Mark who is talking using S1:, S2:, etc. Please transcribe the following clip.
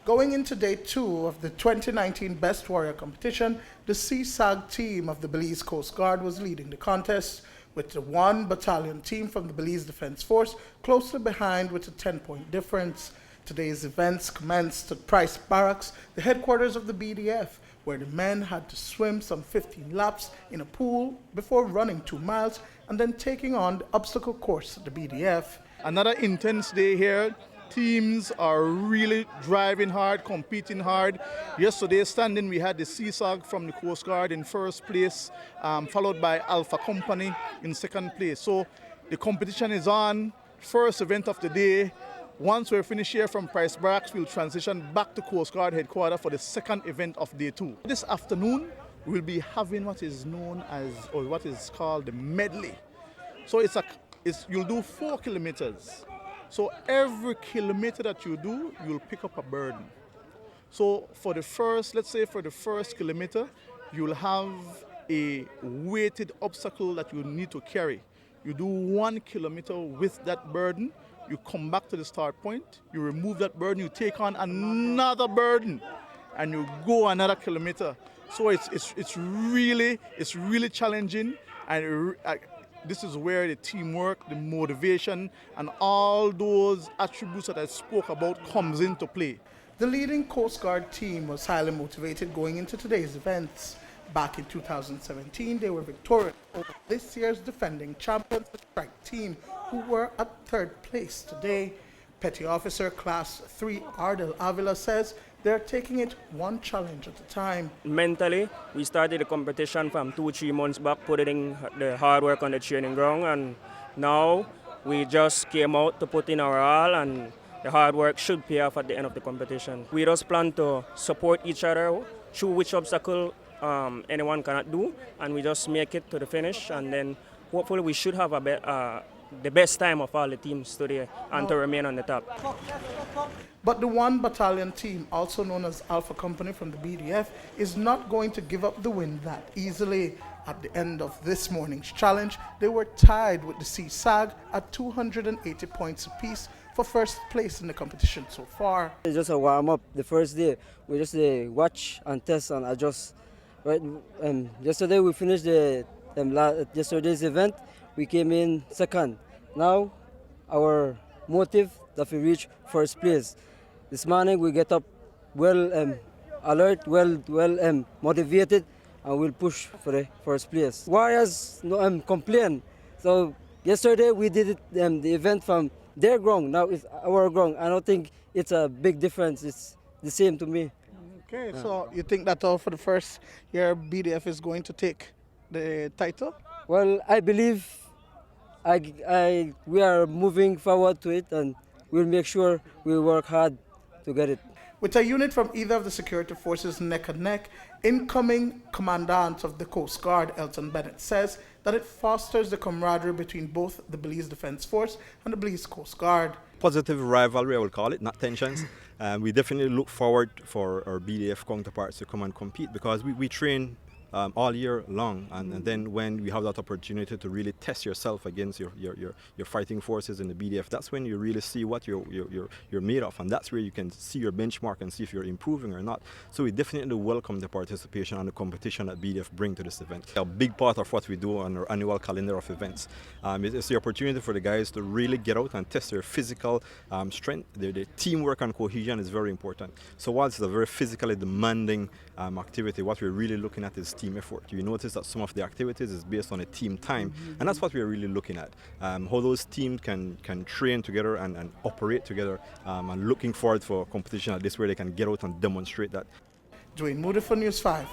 S1: Going into day 2 of the 2019 Best Warrior competition, the CSAG team of the Belize Coastguard was leading the contest, with the 1 battalion team from the Belize Defense Force closely behind with a 10-point difference. Today's events commenced at Price Barracks, the headquarters of the B.D.F, where the men had to swim some 15 laps in a pool before running 2 miles and then taking on the obstacle course at the B.D.F.
S2: Another intense day here. Teams are really driving hard, competing hard. Yesterday standing, we had the CSAG from the Coast Guard in first place, followed by Alpha Company in second place. So the competition is on. First event of the day. Once we're finished here from Price Barracks, we'll transition back to Coast Guard headquarters for the second event of day 2. This afternoon, we'll be having what is known as, or what is called the medley. So you'll do 4 kilometers. So every kilometer that you do, you'll pick up a burden. So for the first, let's say for the first kilometer, you'll have a weighted obstacle that you need to carry. You do 1 kilometer with that burden, you come back to the start point, you remove that burden, you take on another burden, and you go another kilometer. So it's really challenging, and this is where the teamwork, the motivation, and all those attributes that I spoke about comes into play.
S1: The leading Coast Guard team was highly motivated going into today's events. Back in 2017, they were victorious over this year's defending champions, the strike team, who were at 3rd place today. Petty Officer Class 3 Ardel Avila says they're taking it one challenge at a time.
S3: Mentally, we started the competition from 2-3 months back, putting the hard work on the training ground, and now we just came out to put in our all, and the hard work should pay off at the end of the competition. We just plan to support each other through which obstacle anyone cannot do, and we just make it to the finish, and then hopefully we should have the best time of all the teams today and to remain on the top.
S1: But the 1 battalion team, also known as Alpha Company from the B.D.F, is not going to give up the win that easily. At the end of this morning's challenge, they were tied with the CSAG at 280 points apiece for first place in the competition so far.
S4: It's just a warm-up. The first day, we just watch and test and adjust. Right? Yesterday we finished yesterday's event. We came in second. Now our motive that we reach first place. This morning we get up well alert, well motivated, and we'll push for the first place. Warriors complain. So yesterday we did it, the event from their ground. Now it's our ground. I don't think it's a big difference. It's the same to me.
S1: Okay, so you think that for the first year B.D.F is going to take the title?
S4: Well, I believe we are moving forward to it, and we'll make sure we work hard to get it.
S1: With a unit from either of the security forces neck and neck, incoming Commandant of the Coast Guard, Elton Bennett, says that it fosters the camaraderie between both the Belize Defense Force and the Belize Coast Guard.
S5: Positive rivalry, I would call it, not tensions. We definitely look forward for our B.D.F counterparts to come and compete, because we train all year long, and then when we have that opportunity to really test yourself against your fighting forces in the B.D.F, that's when you really see what you're made of, and that's where you can see your benchmark and see if you're improving or not. So we definitely welcome the participation and the competition that B.D.F bring to this event. A big part of what we do on our annual calendar of events. It's the opportunity for the guys to really get out and test their physical strength. Their teamwork and cohesion is very important. So while it's a very physically demanding activity, what we're really looking at is team effort. You notice that some of the activities is based on a team time, and that's what we're really looking at. How those teams can train together and operate together, and looking forward for a competition like this where they can get out and demonstrate that.
S1: Duane, Moody for News 5.